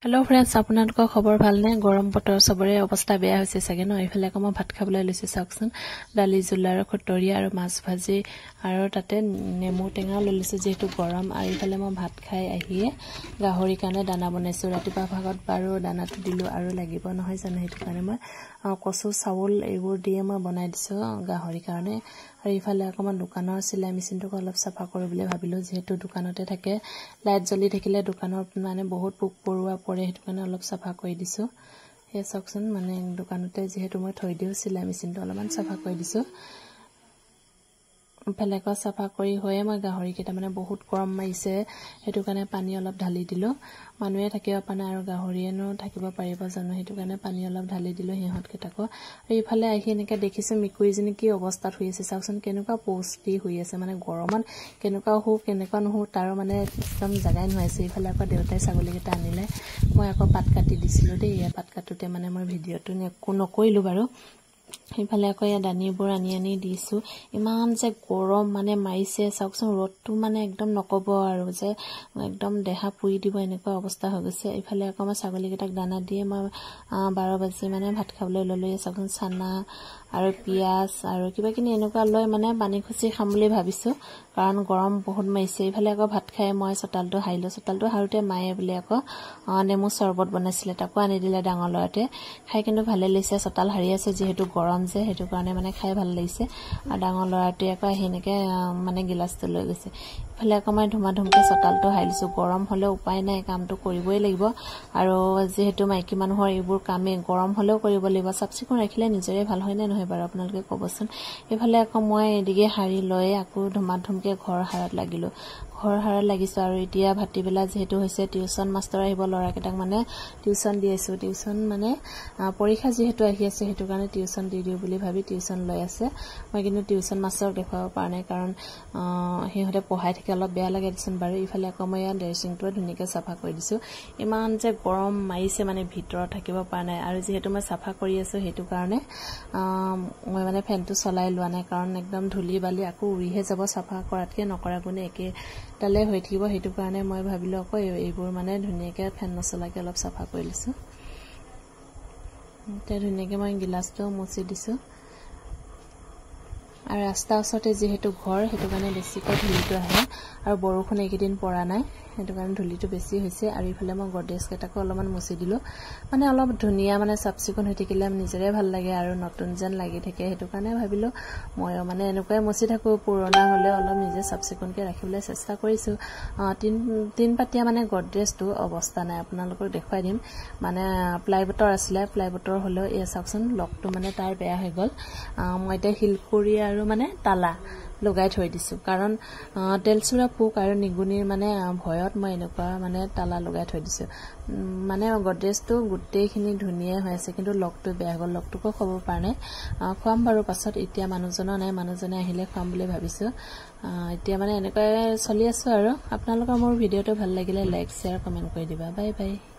hello friends आपनालोকৰ खबर ভালনে গৰম বতৰ সবৰে অৱস্থা বেয়া হৈছে সাগে ন ইফালে কম ভাত খাবলৈ লৈছে চাকচোন দালি জুলাৰ খটৰি আৰু মাছ ভাজি আৰু তাতে নেমু টেঙা লৈছে যেহেতু গৰম আৰু ইফালে মই ভাত খাই আহিয়ে গাহৰি কাৰণে দানা বনাইছো ৰাতিপুৱা ভাগত বাৰু দানাটো দিলো আৰু লাগিব নহয় জানো হেতু কাৰণে মই কচু চাউল এইবোৰ দিয়ে মই বনাই দিছো গাহৰি কাৰণে আৰু ইফালে অকমান দোকানৰ চিলাই মেচিনটো অলপ সাফা কৰিবলৈ ভাবিলো যেহেতু দোকানতে থাকে লাইট জ্বলি থাকিলে দোকানৰ মানে বহুত পোক পৰুৱা পৰে হেতু কাৰণে অলপ সাফা কৰি দিছো হে চাকচোন মানে দোকানতে যেহেতু মই থৈ দিও চিলাই মেচিনটো অলপমান সাফা কৰি দিছো ফেলেকা সাফা কৰি হয়ে মই গাহৰি কেটা মানে বহুত গৰম মাৰিছে হেতু কাৰণে পানী অলপ ঢালি দিলো মানুহে থাকিব পানে আৰু গাহৰিয়েনো থাকিব পাৰিব জানো হেতু কাৰণে পানী অলপ ঢালি দিলো হেহত কেটাকো আৰু ইফালে আহি এনেকা দেখিছো মিকুইজনী কি অৱস্থাত হৈ আছে চাকচোন কেনেকুৱা পোষ্টি হৈ আছে মানে গৰমত কেনেকুৱা হো কেনেকুৱা নহো তাৰ মানে একদম জাগাই নহৈছে ইফালে আকৌ দেউতাই ছাগলী কেটা আনিলে মই আকৌ পাত কাটি দিছিলো দেই ইয়া পাত কাটোতে মানে মই ভিডিওটো নকৰিলো বাৰু ইফালে আকৌ ইয়া দানিবোৰ আনি দিছো ইমান যে গৰম মানে মাৰিছে চাকচোন ৰদটো মানে একদম নকব আৰু যে একদম দেহা পুৰি দিব এনেকুৱা অৱস্থা হৈ গৈছে ইফালে আকৌ মই ছাগলী কেটাক দানা দিয়ে মই 12 বাজি মানে ভাত খাবলৈ ললো চাকচোন চানা আৰু পিয়াজ আৰু কিবা কিনি এনেকুৱা লৈ মানে পানী খুচি খাম বুলি ভাবিছো কাৰণ গৰম বহুত মাৰিছে ইফালে আকৌ ভাত খাই মই চটালটো হাইলো চটালটো হাৰুতে মায়ে বুলি আকৌ নেমু চৰবত বনাইছিলে তাকো আনি দিলে ডাঙৰ লৰাতে খাই কিন্তু ভালে লাগিছে চটাল হাৰি আছে যেহেতু গৰম যে হেতু কাৰণে মানে খাই ভাল লাগিছে আৰু ডাঙৰ লৰাতে আকৌ হেনেকে মানে গিলাসটো লৈ গৈছে ইফালে আকৌ মই ধুমাধুমকে চটালটো হাইলিছো গৰম হলে উপায় নাই কামটো কৰিবই লাগিব আৰু যেহেতু মাইকী মানুহৰ এইবোৰ কামে গৰম হলেও কৰিব লাগিব সাবচিকুন ৰাখিলে নিজৰে ভাল হয় নে নহয় বাৰু আপোনালোকে কবচোন ইফালে আকৌ মই এদিগে হাৰি লৈ আকৌ ধুমাধুমকে ঘৰ হাৰত লাগিলো ঘৰ হাৰত লাগিছো আৰু এতিয়া ভাটিবেলা যেহেতু হৈছে টিউচন মাস্টাৰ আহিব লৰা কেটাক মানে টিউচন দিয়েছো টিউচন মানে পৰীক্ষা যেহেতু আহি আছে হেতু কাৰণে টিউচন দি দিও বুলি ভাবি টিউচন লৈ আছে মই কিন্তু টিউচন মাস্টাৰক দেখাব পৰা নাই কাৰণ হেহতে পঢ়াই থাকে অলপ বেয়া লাগে দিছন বাৰু ইফালে আকৌ মই ড্ৰেছিংটো ধুনিকে সাফা কৰি দিছো ইমান যে গৰম মাৰিছে মানে ভিতৰত থাকিব পৰা নাই আৰু যেহেতু মই সাফা কৰি আছো হেতু কাৰণে মই মানে ফেনটো চলাই লোৱা নাই কাৰণ একদম ধুলি বালি আকৌ উৰিহে যাব সাফা কৰাতকে নকৰা গুণে একে তালে হৈ থাকিব হেতু কাৰণে মই ভাবিলো আকৌ এইবোৰ মানে ধুনিয়াকে ফেন নচলাকে অলপ সাফা কৰি লৈছো তে ধুনিয়াকে মই গিলাসটো মুছি দিছো আৰু ৰাস্তা ওচৰতে যেহেতু ঘৰ হেতু কাৰণে বেছিকৈ ধুলিটো আহে আৰু বৰষুণ এইকেদিন পৰা নাই হেতু কাৰণে ধুলিটো বেছি হৈছে আৰু ইফালে মই গডৰেজ কেটাকো অলপমান মুছি দিলো মানে অলপ ধুনিয়া মানে সাবচিকুন হৈ থাকিলে নিজৰে ভাল লাগে আৰু নতুন যেন লাগি থাকে হেতু কাৰণে ভাবিলো মই মানে এনেকৈ মুছি থাকো পুৰণা হলে অলপ নিজে সাবচিকুনকে ৰাখিবলৈ চেষ্টা কৰিছো তিন পাতিয়া মানে গডৰেজটো অৱস্থা নাই আপোনালোকক দেখুৱাই দিম মানে প্লাইবটৰ আছিলে প্লাইবটৰ হলেও এই চাকচোন লকটো মানে তাৰ বেয়া হৈ গল মই এটা হিলকুৰি আৰু মানে তালা লগাই থৈ দিছো কাৰণ তেলচুৰা পোক আৰু নিগুনিৰ মানে ভয়ত মই এনেকুৱা মানে তালা লগাই থৈ দিছো মানে গডৰেজটো গুটেইখিনি ধুনিয়া হৈ আছে কিন্তু লকটো বেয়া গল লকটোকো খবৰ পৰা নাই খুৱাম বাৰু পাছত এতিয়া মানুহজন নাই মানুহজনে আহিলে খুৱাম বুলি ভাবিছো এতিয়া মানে এনেকৈ চলি আছো আৰু আপোনালোকৰ মোৰ ভিডিওটো ভাল লাগিলে লাইক শেয়াৰ কমেন্ট কৰি দিবা বাই বাই